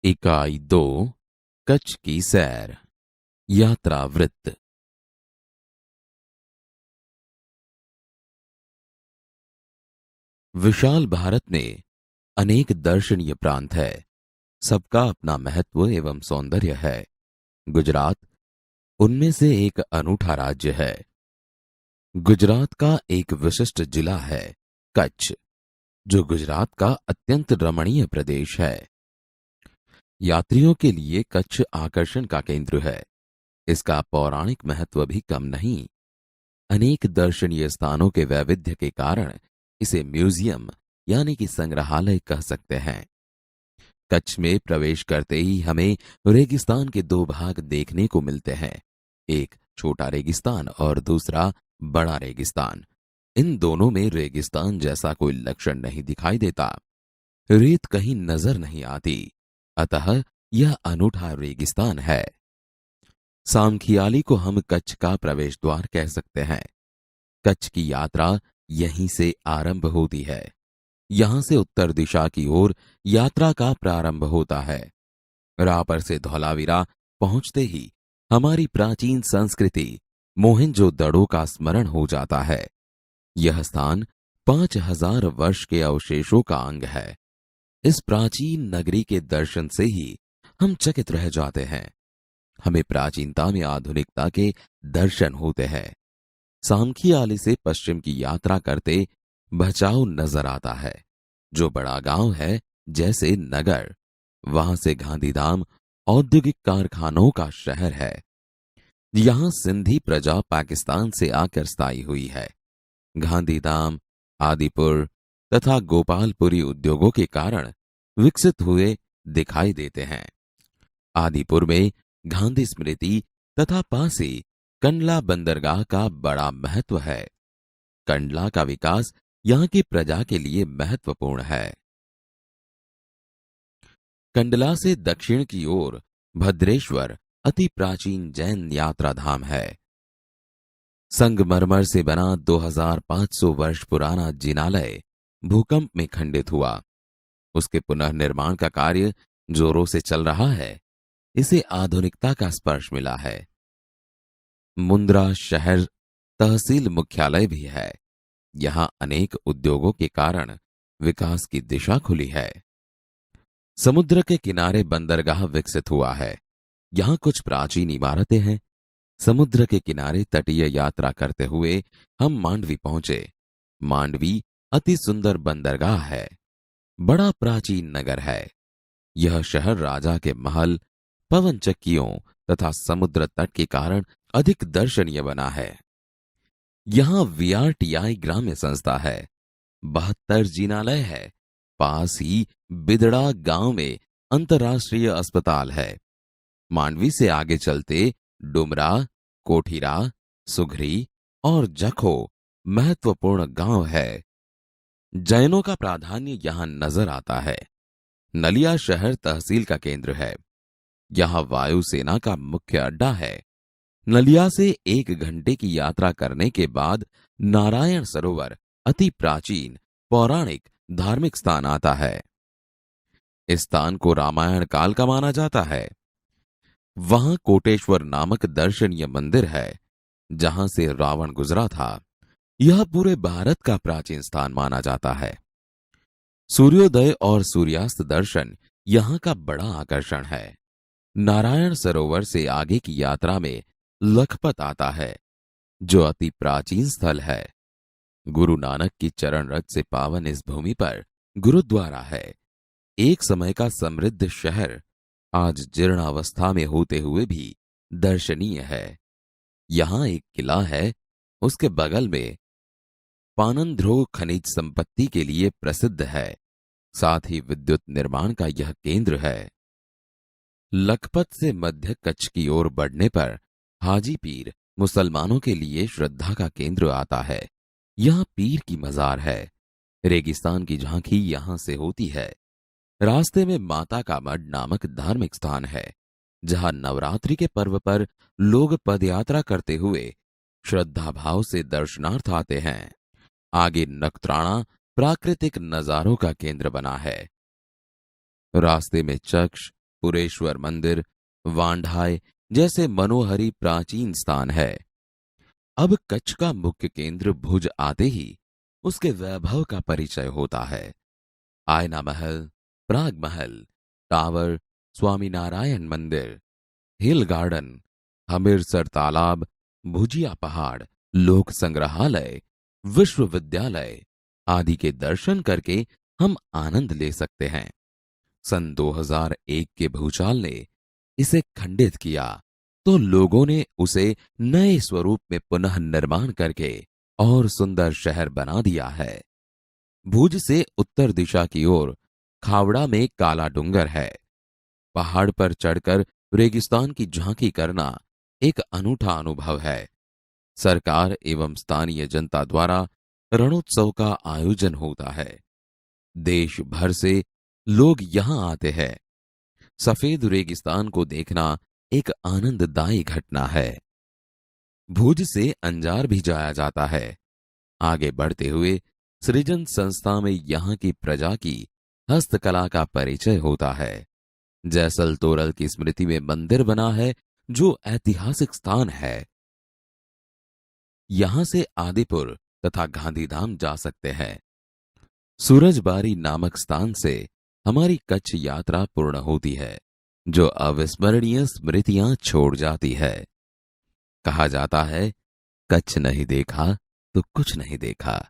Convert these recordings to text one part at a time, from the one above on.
इकाई 2 कच्छ की सैर यात्रा वृत्त। विशाल भारत में अनेक दर्शनीय प्रांत है। सबका अपना महत्व एवं सौंदर्य है। गुजरात उनमें से एक अनूठा राज्य है। गुजरात का एक विशिष्ट जिला है कच्छ, जो गुजरात का अत्यंत रमणीय प्रदेश है। यात्रियों के लिए कच्छ आकर्षण का केंद्र है। इसका पौराणिक महत्व भी कम नहीं। अनेक दर्शनीय स्थानों के वैविध्य के कारण इसे म्यूजियम यानी कि संग्रहालय कह सकते हैं। कच्छ में प्रवेश करते ही हमें रेगिस्तान के दो भाग देखने को मिलते हैं, एक छोटा रेगिस्तान और दूसरा बड़ा रेगिस्तान। इन दोनों में रेगिस्तान जैसा कोई लक्षण नहीं दिखाई देता। रेत कहीं नजर नहीं आती, अतः यह अनूठा रेगिस्तान है। सामखियाली को हम कच्छ का प्रवेश द्वार कह सकते हैं। कच्छ की यात्रा यहीं से आरंभ होती है। यहां से उत्तर दिशा की ओर यात्रा का प्रारंभ होता है। रापर से धौलावीरा पहुंचते ही हमारी प्राचीन संस्कृति मोहनजोदड़ो का स्मरण हो जाता है। यह स्थान 5000 वर्ष के अवशेषों का अंग है। इस प्राचीन नगरी के दर्शन से ही हम चकित रह जाते हैं। हमें प्राचीनता में आधुनिकता के दर्शन होते हैं। सामखियाली से पश्चिम की यात्रा करते भचाऊ नजर आता है, जो बड़ा गांव है जैसे नगर। वहां से गांधीधाम औद्योगिक कारखानों का शहर है। यहां सिंधी प्रजा पाकिस्तान से आकर स्थायी हुई है। गांधीधाम, आदिपुर तथा गोपालपुरी उद्योगों के कारण विकसित हुए दिखाई देते हैं। आदिपुर में गांधी स्मृति तथा पास ही कंडला बंदरगाह का बड़ा महत्व है। कंडला का विकास यहां की प्रजा के लिए महत्वपूर्ण है। कंडला से दक्षिण की ओर भद्रेश्वर अति प्राचीन जैन यात्रा धाम है। संगमरमर से बना 2500 वर्ष पुराना जिनालय भूकंप में खंडित हुआ। उसके पुनर्निर्माण का कार्य जोरों से चल रहा है। इसे आधुनिकता का स्पर्श मिला है। मुंद्रा शहर तहसील मुख्यालय भी है। यहां अनेक उद्योगों के कारण विकास की दिशा खुली है। समुद्र के किनारे बंदरगाह विकसित हुआ है। यहां कुछ प्राचीन इमारतें हैं। समुद्र के किनारे तटीय यात्रा करते हुए हम मांडवी पहुंचे। मांडवी अति सुंदर बंदरगाह है। बड़ा प्राचीन नगर है। यह शहर राजा के महल, पवन चक्कियों तथा समुद्र तट के कारण अधिक दर्शनीय बना है। यहां वीआरटीआई ग्राम्य संस्था है। 72 जिनालय है। पास ही बिदड़ा गांव में अंतर्राष्ट्रीय अस्पताल है। मांडवी से आगे चलते डुमरा, कोठीरा, सुघरी और जखो महत्वपूर्ण गांव है। जैनों का प्राधान्य यहां नजर आता है। नलिया शहर तहसील का केंद्र है। यहां वायुसेना का मुख्य अड्डा है। नलिया से 1 घंटे की यात्रा करने के बाद नारायण सरोवर अति प्राचीन पौराणिक धार्मिक स्थान आता है। इस स्थान को रामायण काल का माना जाता है। वहां कोटेश्वर नामक दर्शनीय मंदिर है, जहां से रावण गुजरा था। यह पूरे भारत का प्राचीन स्थान माना जाता है। सूर्योदय और सूर्यास्त दर्शन यहां का बड़ा आकर्षण है। नारायण सरोवर से आगे की यात्रा में लखपत आता है, जो अति प्राचीन स्थल है। गुरु नानक की चरण रज से पावन इस भूमि पर गुरुद्वारा है। एक समय का समृद्ध शहर आज जीर्णावस्था में होते हुए भी दर्शनीय है। यहां एक किला है। उसके बगल में पानंद्रो खनिज संपत्ति के लिए प्रसिद्ध है। साथ ही विद्युत निर्माण का यह केंद्र है। लखपत से मध्य कच्छ की ओर बढ़ने पर हाजी पीर मुसलमानों के लिए श्रद्धा का केंद्र आता है। यहां पीर की मजार है। रेगिस्तान की झांकी यहां से होती है। रास्ते में माता का मठ नामक धार्मिक स्थान है, जहां नवरात्रि के पर्व पर लोग पदयात्रा करते हुए श्रद्धा भाव से दर्शनार्थ आते हैं। आगे नखत्राणा प्राकृतिक नजारों का केंद्र बना है। रास्ते में चक्ष, पुरेश्वर मंदिर, वांढाय जैसे मनोहरी प्राचीन स्थान है। अब कच्छ का मुख्य केंद्र भुज आते ही उसके वैभव का परिचय होता है। आयना महल, प्राग महल, टावर, स्वामीनारायण मंदिर, हिल गार्डन, हमिरसर तालाब, भुजिया पहाड़, लोक संग्रहालय, विश्वविद्यालय आदि के दर्शन करके हम आनंद ले सकते हैं। सन 2001 के भूचाल ने इसे खंडित किया तो लोगों ने उसे नए स्वरूप में पुनः निर्माण करके और सुंदर शहर बना दिया है। भुज से उत्तर दिशा की ओर खावड़ा में काला डूंगर है। पहाड़ पर चढ़कर रेगिस्तान की झांकी करना एक अनूठा अनुभव है। सरकार एवं स्थानीय जनता द्वारा रणोत्सव का आयोजन होता है। देश भर से लोग यहां आते हैं। सफेद रेगिस्तान को देखना एक आनंददायी घटना है। भुज से अंजार भी जाया जाता है। आगे बढ़ते हुए सृजन संस्था में यहाँ की प्रजा की हस्तकला का परिचय होता है। जैसल तोरल की स्मृति में मंदिर बना है जो ऐतिहासिक स्थान है। यहां से आदिपुर तथा गांधीधाम जा सकते हैं। सूरजबारी नामक स्थान से हमारी कच्छ यात्रा पूर्ण होती है, जो अविस्मरणीय स्मृतियां छोड़ जाती है। कहा जाता है, कच्छ नहीं देखा तो कुछ नहीं देखा।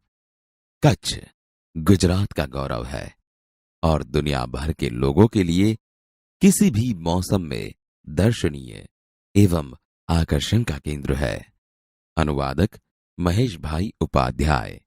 कच्छ गुजरात का गौरव है और दुनिया भर के लोगों के लिए किसी भी मौसम में दर्शनीय एवं आकर्षण का केंद्र है। अनुवादक महेश भाई उपाध्याय।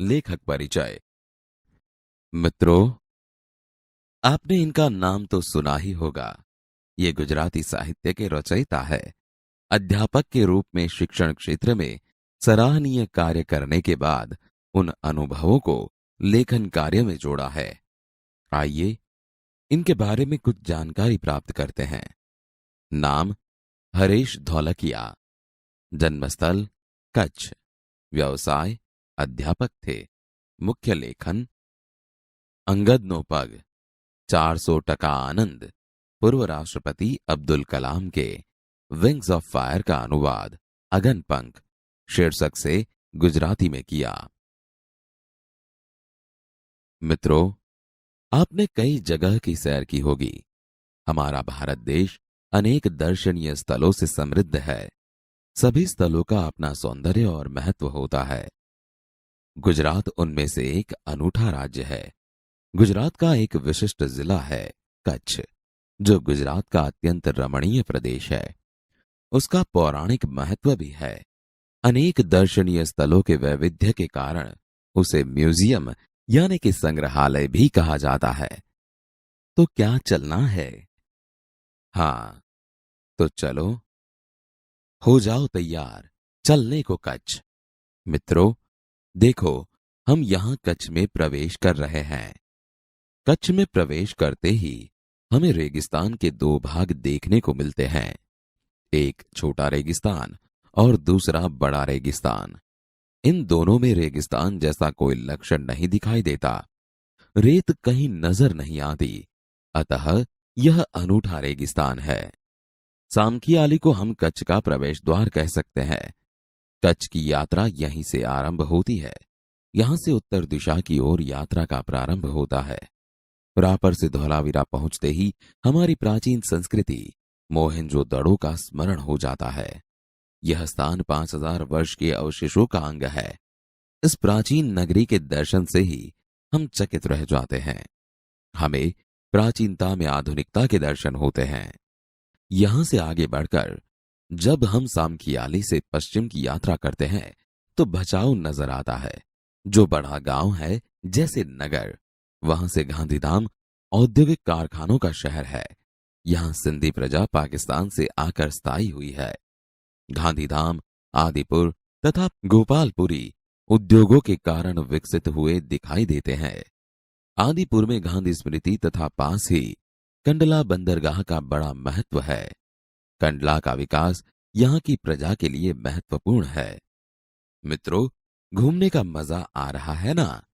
लेखक परिचय। मित्रों, आपने इनका नाम तो सुना ही होगा। ये गुजराती साहित्य के रचयिता है। अध्यापक के रूप में शिक्षण क्षेत्र में सराहनीय कार्य करने के बाद उन अनुभवों को लेखन कार्य में जोड़ा है। आइए इनके बारे में कुछ जानकारी प्राप्त करते हैं। नाम हरीश धौलकिया। जन्मस्थल कच्छ। व्यवसाय अध्यापक थे। मुख्य लेखन अंगद नो पग, 400 आनंद, पूर्व राष्ट्रपति अब्दुल कलाम के विंग्स ऑफ फायर का अनुवाद अगन पंख शीर्षक से गुजराती में किया। मित्रों, आपने कई जगह की सैर की होगी। हमारा भारत देश अनेक दर्शनीय स्थलों से समृद्ध है। सभी स्थलों का अपना सौंदर्य और महत्व होता है। गुजरात उनमें से एक अनूठा राज्य है। गुजरात का एक विशिष्ट जिला है कच्छ, जो गुजरात का अत्यंत रमणीय प्रदेश है। उसका पौराणिक महत्व भी है। अनेक दर्शनीय स्थलों के वैविध्य के कारण उसे म्यूजियम यानी कि संग्रहालय भी कहा जाता है। तो क्या चलना है? हाँ, तो चलो, हो जाओ तैयार चलने को कच्छ। मित्रों, देखो, हम यहां कच्छ में प्रवेश कर रहे हैं। कच्छ में प्रवेश करते ही हमें रेगिस्तान के दो भाग देखने को मिलते हैं। एक छोटा रेगिस्तान और दूसरा बड़ा रेगिस्तान। इन दोनों में रेगिस्तान जैसा कोई लक्षण नहीं दिखाई देता। रेत कहीं नजर नहीं आती। अतः यह अनूठा रेगिस्तान है। सामखियाली को हम कच्छ का प्रवेश द्वार कह सकते हैं। कच्छ की यात्रा यहीं से आरंभ होती है। यहां से उत्तर दिशा की ओर यात्रा का प्रारंभ होता है। रापर से धौलावीरा पहुंचते ही हमारी प्राचीन संस्कृति मोहनजोदड़ो का स्मरण हो जाता है। यह स्थान 5000 वर्ष के अवशेषों का अंग है। इस प्राचीन नगरी के दर्शन से ही हम चकित रह जाते हैं। हमें प्राचीनता में आधुनिकता के दर्शन होते हैं। यहां से आगे बढ़कर जब हम सामखियाली से पश्चिम की यात्रा करते हैं तो भचाऊ नजर आता है, जो बड़ा गांव है जैसे नगर। वहां से गांधीधाम औद्योगिक कारखानों का शहर है। यहां सिंधी प्रजा पाकिस्तान से आकर स्थायी हुई है। गांधीधाम, आदिपुर तथा गोपालपुरी उद्योगों के कारण विकसित हुए दिखाई देते हैं। आदिपुर में गांधी स्मृति तथा पास ही कंडला बंदरगाह का बड़ा महत्व है। कंडला का विकास यहाँ की प्रजा के लिए महत्वपूर्ण है। मित्रों, घूमने का मजा आ रहा है ना?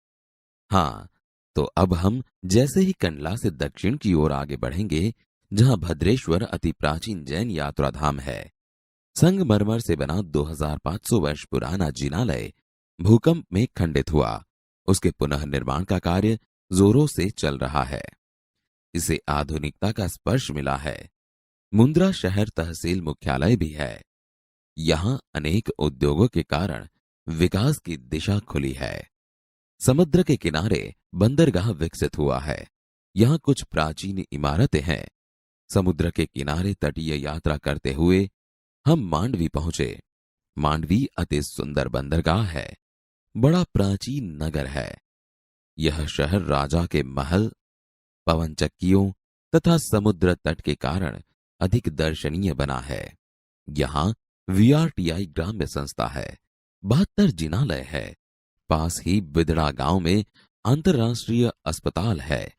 हाँ, तो अब हम जैसे ही कंडला से दक्षिण की ओर आगे बढ़ेंगे, जहां भद्रेश्वर अति प्राचीन जैन यात्रा धाम है। संगमरमर से बना 2500 वर्ष पुराना जिनालय भूकंप में खंडित हुआ। उसके पुनः निर्माण का कार्य जोरों से चल रहा है। इसे आधुनिकता का स्पर्श मिला है। मुंद्रा शहर तहसील मुख्यालय भी है। यहां अनेक उद्योगों के कारण विकास की दिशा खुली है। समुद्र के किनारे बंदरगाह विकसित हुआ है। यहां कुछ प्राचीन इमारतें हैं। समुद्र के किनारे तटीय यात्रा करते हुए हम मांडवी पहुंचे। मांडवी अति सुंदर बंदरगाह है। बड़ा प्राचीन नगर है। यह शहर राजा के महल, पवन चक्कियों तथा समुद्र तट के कारण अधिक दर्शनीय बना है। यहाँ वीआरटीआई ग्राम्य संस्था है। 72 जिनालय है। पास ही बिदड़ा गांव में अंतर्राष्ट्रीय अस्पताल है।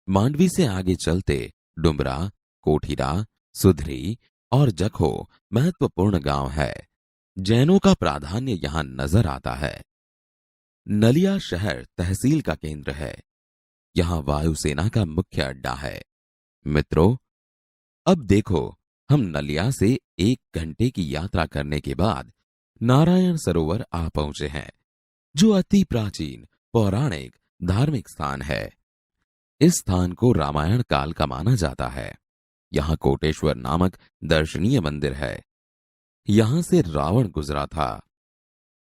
मांडवी से आगे चलते डुमरा, कोठीरा, सुधरी और जखो महत्वपूर्ण गांव है। जैनों का प्राधान्य यहां नजर आता है। नलिया शहर तहसील का केंद्र है। यहां वायुसेना का मुख्य अड्डा है। मित्रों, अब देखो, हम नलिया से 1 घंटे की यात्रा करने के बाद नारायण सरोवर आ पहुंचे हैं, जो अति प्राचीन पौराणिक धार्मिक स्थान है। इस स्थान को रामायण काल का माना जाता है। यहां कोटेश्वर नामक दर्शनीय मंदिर है। यहां से रावण गुजरा था।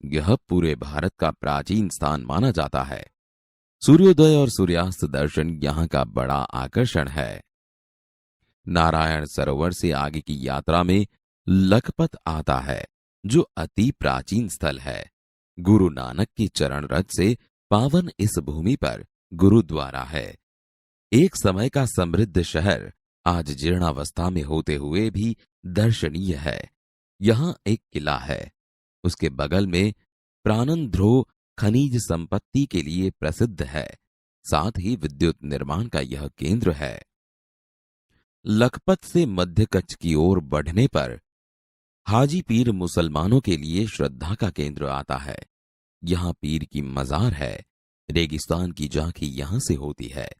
यह पूरे भारत का प्राचीन स्थान माना जाता है। सूर्योदय और सूर्यास्त दर्शन यहां का बड़ा आकर्षण है। नारायण सरोवर से आगे की यात्रा में लखपत आता है, जो अति प्राचीन स्थल है। गुरु नानक की चरण रज से पावन इस भूमि पर गुरुद्वारा है। एक समय का समृद्ध शहर आज जीर्णावस्था में होते हुए भी दर्शनीय है। यहाँ एक किला है, उसके बगल में प्राणंध्रो खनिज संपत्ति के लिए प्रसिद्ध है। साथ ही विद्युत निर्माण का यह केंद्र है। लखपत से मध्य कच्छ की ओर बढ़ने पर हाजी पीर मुसलमानों के लिए श्रद्धा का केंद्र आता है। यहाँ पीर की मजार है। रेगिस्तान की झांकी यहां से होती है।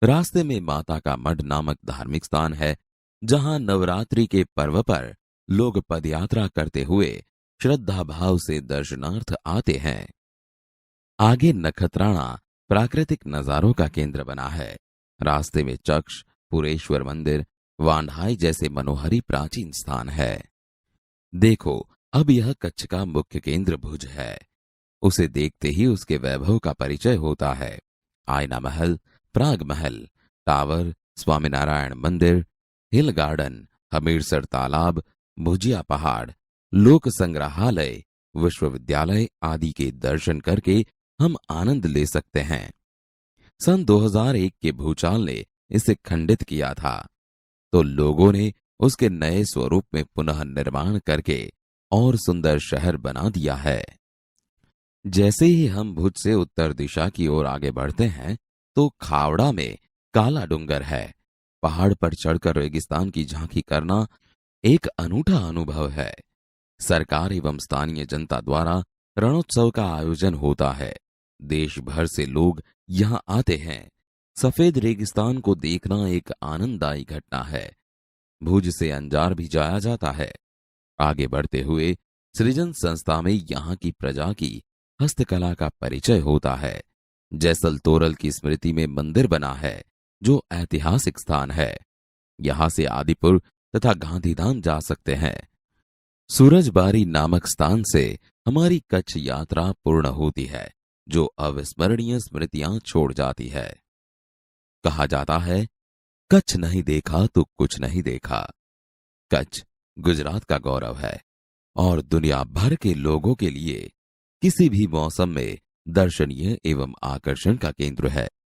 रास्ते में माता का मठ नामक धार्मिक स्थान है, जहां नवरात्रि के पर्व पर लोग पदयात्रा करते हुए श्रद्धा भाव से दर्शनार्थ आते हैं। आगे नखत्राणा प्राकृतिक नजारों का केंद्र बना है। रास्ते में चक्ष, पुरेश्वर मंदिर, वांढाई जैसे मनोहरी प्राचीन स्थान है। देखो, अब यह कच्छ का मुख्य केंद्र भुज है। उसे देखते ही उसके वैभव का परिचय होता है। आयना महल, प्राग महल, टावर, स्वामीनारायण मंदिर, हिल गार्डन, हमीरसर तालाब, भुजिया पहाड़, लोक संग्रहालय, विश्वविद्यालय आदि के दर्शन करके हम आनंद ले सकते हैं। सन 2001 के भूचाल ने इसे खंडित किया था, तो लोगों ने उसके नए स्वरूप में पुनः निर्माण करके और सुंदर शहर बना दिया है। जैसे ही हम भुज से उत्तर दिशा की ओर आगे बढ़ते हैं, तो खावड़ा में काला डूंगर है। पहाड़ पर चढ़कर रेगिस्तान की झांकी करना एक अनूठा अनुभव है। सरकार एवं स्थानीय जनता द्वारा रणोत्सव का आयोजन होता है। देश भर से लोग यहां आते हैं। सफेद रेगिस्तान को देखना एक आनंददायी घटना है। भुज से अंजार भी जाया जाता है। आगे बढ़ते हुए सृजन संस्था में यहाँ की प्रजा की हस्तकला का परिचय होता है। जैसल तोरल की स्मृति में मंदिर बना है, जो ऐतिहासिक स्थान है। यहां से आदिपुर तथा गांधीधाम जा सकते हैं। सूरजबारी नामक स्थान से हमारी कच्छ यात्रा पूर्ण होती है, जो अविस्मरणीय स्मृतियां छोड़ जाती है। कहा जाता है, कच्छ नहीं देखा तो कुछ नहीं देखा। कच्छ गुजरात का गौरव है और दुनिया भर के लोगों के लिए किसी भी मौसम में दर्शनीय एवं आकर्षण का केंद्र है।